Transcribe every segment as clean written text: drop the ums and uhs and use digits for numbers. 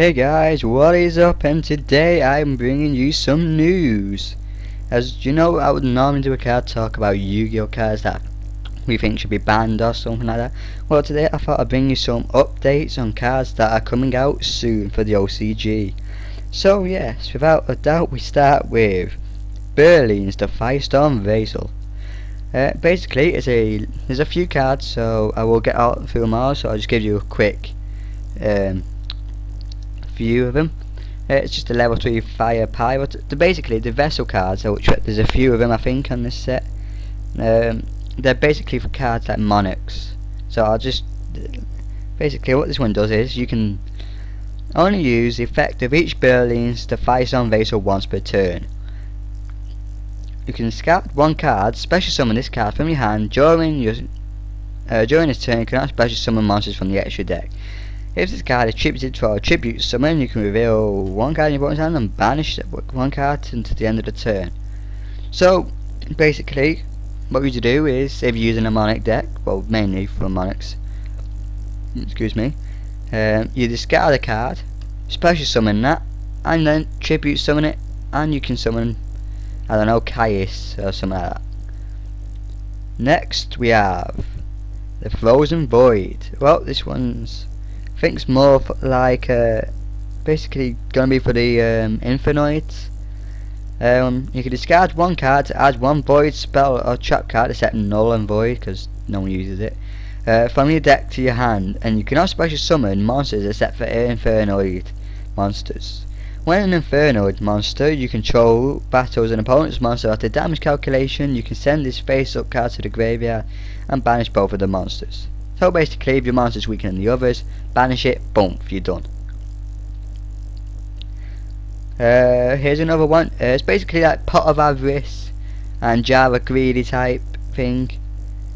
Hey guys, what is up? And today I'm bringing you some news. As you know, I would normally do a card talk about Yu-Gi-Oh cards that we think should be banned or something like that. Well, today I thought I'd bring you some updates on cards that are coming out soon for the OCG. So yes, without a doubt, we start with Berlin's the Firestorm Vassal. Basically, there's a few cards, so I will get out through them all. So I'll just give you a quick view of them. It's just a level 3 fire pirate. Basically the vessel cards, which there's a few of them I think on this set. They're basically for cards like monarchs. So I'll just basically what this one does is you can only use the effect of each Berlin's the Firestorm Vassal once per turn. You can scout one card, special summon this card from your hand during this turn. You can also special summon monsters from the extra deck. If this card is tributed for a tribute summon, you can reveal one card in your opponent's hand and banish one card until the end of the turn. So basically what we do is, if you're using a monarch deck, well mainly for monarchs, excuse me, you discard a card, special summon that, and then tribute summon it, and you can summon, I don't know, Caius or something like that. Next we have the Frozen Void. Well, this one's I think it's more like basically gonna be for the Infernoids. You can discard one card to add one void spell or trap card except null and void because no one uses it from your deck to your hand, and you can also special summon monsters except for Infernoid monsters. When an Infernoid monster you control battles an opponent's monster after damage calculation, you can send this face up card to the graveyard and banish both of the monsters. So basically, if your monster's weaker than the others, banish it, boom, you're done. Here's another one. It's basically like Pot of Avarice and Jar of Greedy type thing,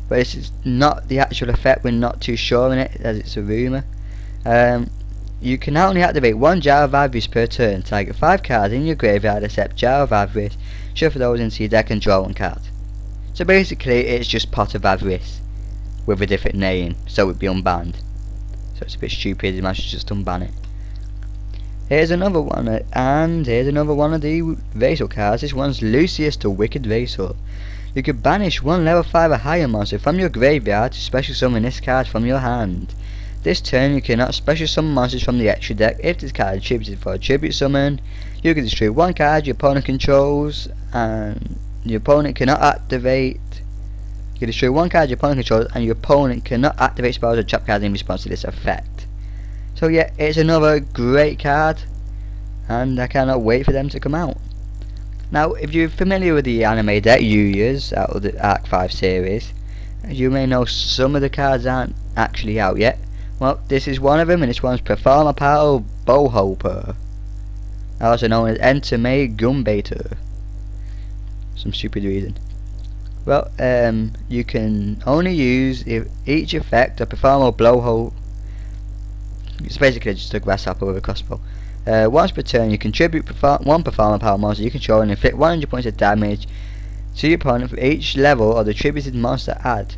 but this is not the actual effect. We're not too sure on it, as it's a rumour. You can only activate one Jar of Avarice per turn. Target 5 cards in your graveyard except Jar of Avarice. Shuffle those into your deck and draw one card. So basically, it's just Pot of Avarice with a different name, so it'd be unbanned. So it's a bit stupid, you might just unban it. Here's another one, and here's another one of the Vassal cards. This one's Lucius the Wicked Vassal. You can banish one level 5 or higher monster from your graveyard to special summon this card from your hand. This turn you cannot special summon monsters from the extra deck. If this card is tributed for a tribute summon, you can destroy one card your opponent controls, and your opponent cannot activate. You can destroy one card your opponent controls, and your opponent cannot activate spells or trap cards in response to this effect. So yeah, it's another great card, and I cannot wait for them to come out. Now, if you're familiar with the anime deck Yu-Gi's out of the Arc 5 series, you may know some of the cards aren't actually out yet. Well, this is one of them, and this one's Performer Power Bowhopper, also known as Entame Gumbator. Some stupid reason. Well, you can only use each effect a performer blowhole. It's basically just a grasshopper with a crossbow. Once per turn, you contribute one performer power monster you control and inflict 100 points of damage to your opponent for each level of the tributed monster add.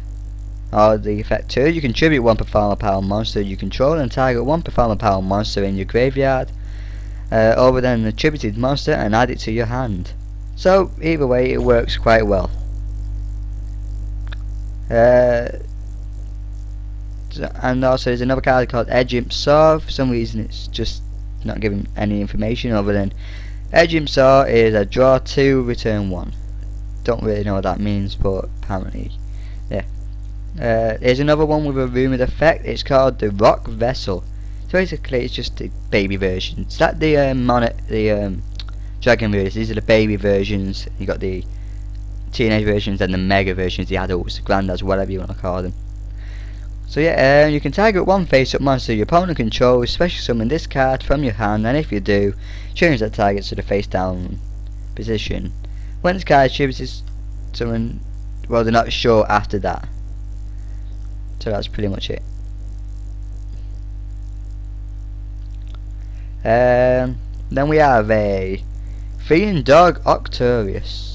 Or the effect 2, you contribute one performer power monster you control and target one performer power monster in your graveyard over than the tributed monster and add it to your hand. So either way, it works quite well. And also there's another card called Edgimp Saw. For some reason it's just not giving any information other than Edgimp Saw is a draw 2 return 1. Don't really know what that means, but apparently yeah. There's another one with a rumoured effect. It's called the Rock Vessel. So basically it's just the baby version. It's like the Dragon Rulers. These are the baby versions. You got the teenage versions and the mega versions, the adults, the granddads, whatever you want to call them. So yeah, you can target one face-up monster your opponent controls, special summon this card from your hand, and if you do, change that target to the face-down position. When this card is tributed summon, well, they're not sure after that. So that's pretty much it. Then we have a Fiend Dog Octorius.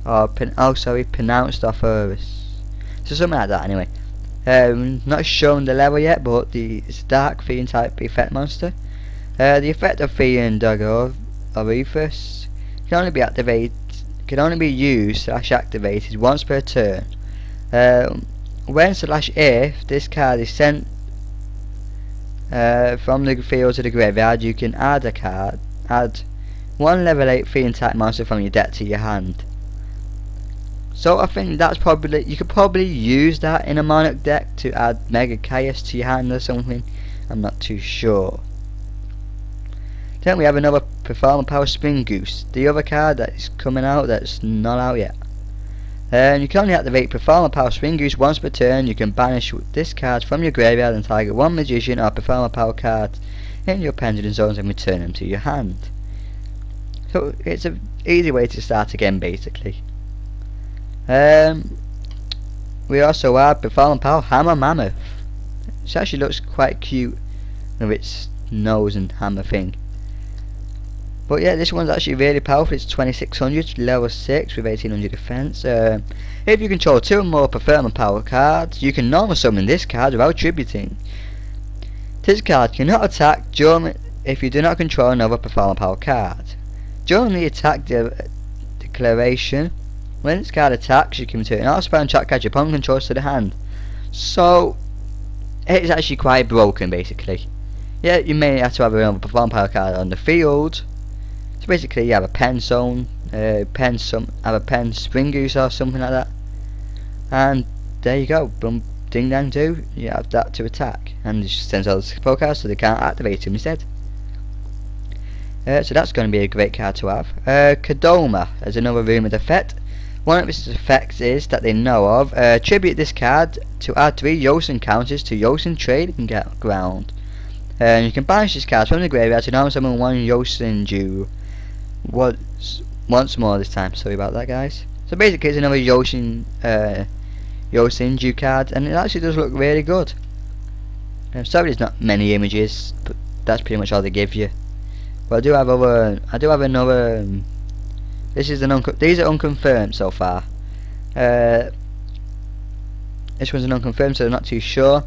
Pronounced Arthurus. So something like that anyway. Not shown the level yet, but it's a dark fiend type effect monster. The effect of Fiend Dagger of Ethos can only be used / activated once per turn. When / if this card is sent from the field to the graveyard, you can add one level 8 fiend type monster from your deck to your hand. So I think that's probably, you could probably use that in a Monarch deck to add Mega Chaos to your hand or something. I'm not too sure. Then we have another Performer Power Spring Goose, the other card that is coming out that's not out yet. And you can only activate Performer Power Spring Goose once per turn. You can banish this card from your graveyard and target one Magician or Performer Power card in your Pendulum Zones and return them to your hand. So it's an easy way to start again, basically. We also have Performer Power Hammer Mammoth. It actually looks quite cute with its nose and hammer thing. But yeah, this one's actually really powerful. It's 2600, level 6 with 1800 defense. If you control 2 or more Performer Power cards, you can normal summon this card without tributing. This card cannot attack if you do not control another Performer Power card. During the attack declaration, when this card attacks, you can return all spell and trap cards your opponent controls to the hand. So it's actually quite broken, basically. Yeah, you may have to have another Performer Power card on the field. So basically you have a pen zone, have a pen Spring Goose or something like that, and there you go, boom, ding dang do, you have that to attack, and it just sends all the spell cards so they can't activate them instead. So that's going to be a great card to have. Kodama as another rumoured effect. One of its effects is that they know of, tribute this card to add 3 Yosin counters to Yosin trading ground. And you can banish this card from the graveyard to normal summon 1 Yosin Ju. Once more this time, sorry about that, guys. So basically it's another Yosin Ju card, and it actually does look really good. I'm sorry there's not many images, but that's pretty much all they give you. But I do have another. These are unconfirmed so far. This one's an unconfirmed, so I'm not too sure.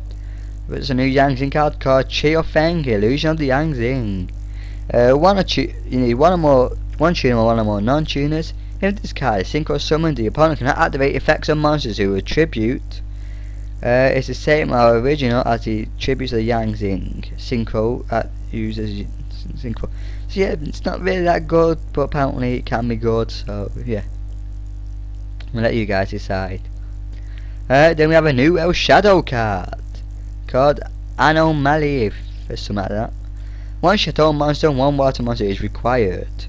But there's a new Yang Zing card called Chiofeng, Illusion of the Yang Zing. You need one tuner or one or more non-tuners. If this card is synchro summoned, the opponent cannot activate effects on monsters who attribute. It's the same or original as the tributes of the Yang Zing. Synchro uses synchro. So yeah, it's not really that good, but apparently it can be good. So yeah, I'll let you guys decide. Then we have a new El Shadow card called Anomaly, or something like that. 1 Shadow monster and 1 water monster is required.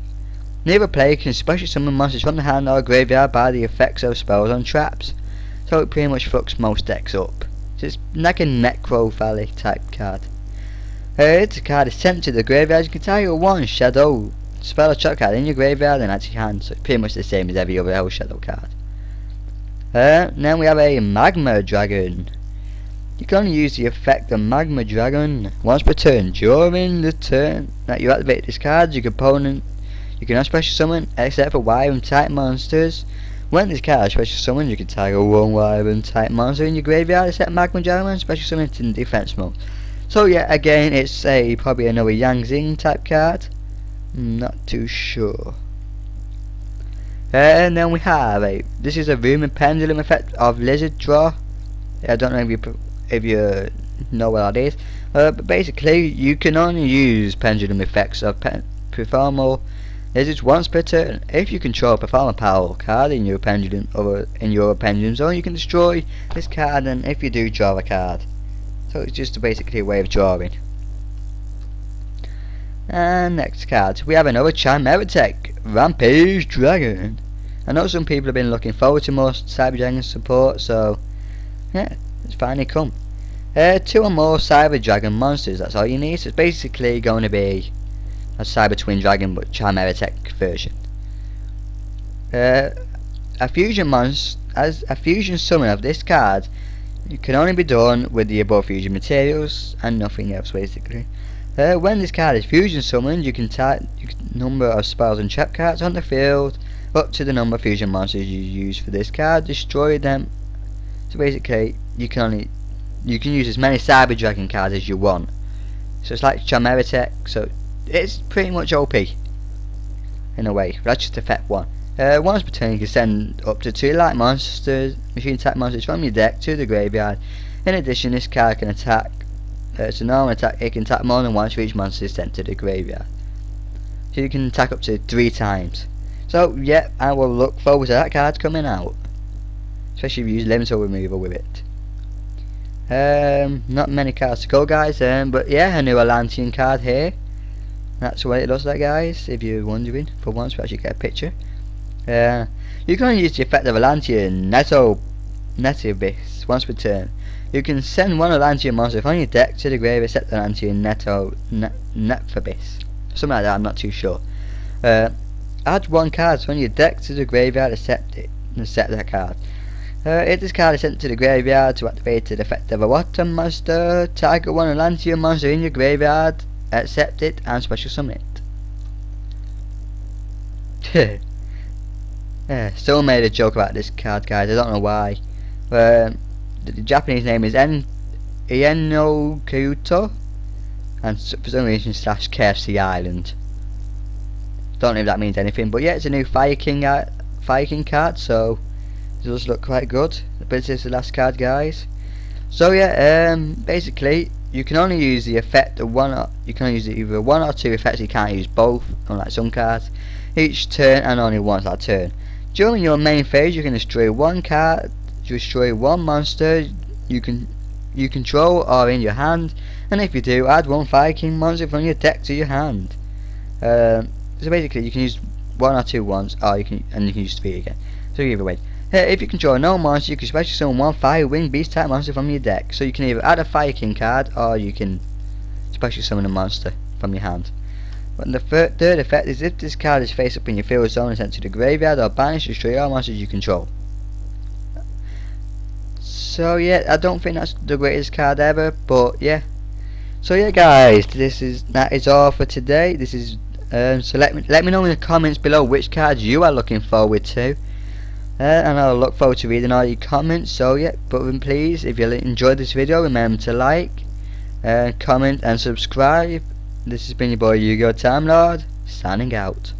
Neither player can special summon monsters from the hand or graveyard by the effects of spells on traps. So it pretty much fucks most decks up. So it's like a Necro Valley type card. This card is sent to the graveyard. You can target 1 Shadow spell or trap card in your graveyard and add to your hand. So it's pretty much the same as every other El Shadow card. Then we have a Magma Dragon. You can only use the effect of Magma Dragon once per turn. During the turn that you activate this card, your opponent you cannot special summon except for Wyvern type monsters. When this card is special summoned, you can target 1 Wyvern type monster in your graveyard except Magma Dragon and special summon it in defense mode. So yeah, again it's probably another Yang Zing type card. Not too sure. And then we have this is a Rumored Pendulum effect of Lizard Draw. I don't know if you know what that is, but basically you can only use pendulum effects of Performer Lizards once per turn. If you control a Performer Power card in your pendulum zone, you can destroy this card, and if you do, draw a card. So it's just basically a way of drawing. And next card, we have another Chimeratech Rampage Dragon. I know some people have been looking forward to more Cyber Dragon support, so yeah, it's finally come. 2 or more Cyber Dragon monsters, that's all you need. So it's basically going to be a Cyber Twin Dragon but Chimeratech version. A fusion summon of this card, it can only be done with the above fusion materials and nothing else, basically. When this card is fusion summoned, you can type number of spells and trap cards on the field up to the number of fusion monsters you use for this card, destroy them. So basically you can only you can use as many Cyber Dragon cards as you want. So it's like Chimeritek, so it's pretty much OP in a way. That's just effect 1. Once per turn you can send up to 2 light monsters, machine attack monsters from your deck to the graveyard. In addition, this card can attack, it's a normal attack, it can attack more than once for each monster sent to the graveyard. So you can attack up to 3 times. So yeah, I will look forward to that card coming out. Especially if you use Elemental Removal with it. Not many cards to go, guys, but yeah, a new Atlantean card here. That's what it looks like, guys, if you're wondering. For once we actually get a picture. You can only use the effect of Atlantean Netabis once per turn. You can send one Atlantean monster from your deck to the grave except Atlantean Netabis. Something like that, I'm not too sure. Add 1 card from your deck to the graveyard, accept that card. If this card is sent to the graveyard to activate the effect of a water monster, target 1 Atlantean monster in your graveyard, accept it and special summon it. Still made a joke about this card, guys, I don't know why. The Japanese name is Ieno Kyuto, and for some reason / KFC Island. Don't know if that means anything, but yeah, it's a new Fire King card, so it does look quite good. But this is the last card, guys. So yeah, basically you can only use the effect of you can only use either 1 or 2 effects. You can't use both, unlike some cards, each turn and only once that turn. During your main phase, you can destroy 1 card, destroy 1 monster you control or in your hand, and if you do, add 1 Fire King monster from your deck to your hand. So basically, you can use 1 or 2 once, or you can use 3 again. So either way. If you control no monster, you can special summon 1 Fire Wing Beast type monster from your deck. So you can either add a Fire King card, or you can special summon a monster from your hand. But the third effect is if this card is face up in your field zone and sent to the graveyard, or banish, destroy all monsters you control. So yeah, I don't think that's the greatest card ever, but yeah. So yeah, guys, that is all for today. This is so let me know in the comments below which cards you are looking forward to. And I'll look forward to reading all your comments. So yeah, but please, if you enjoyed this video, remember to like, comment and subscribe. This has been your boy Yu-Gi-Oh! Time Lord, signing out.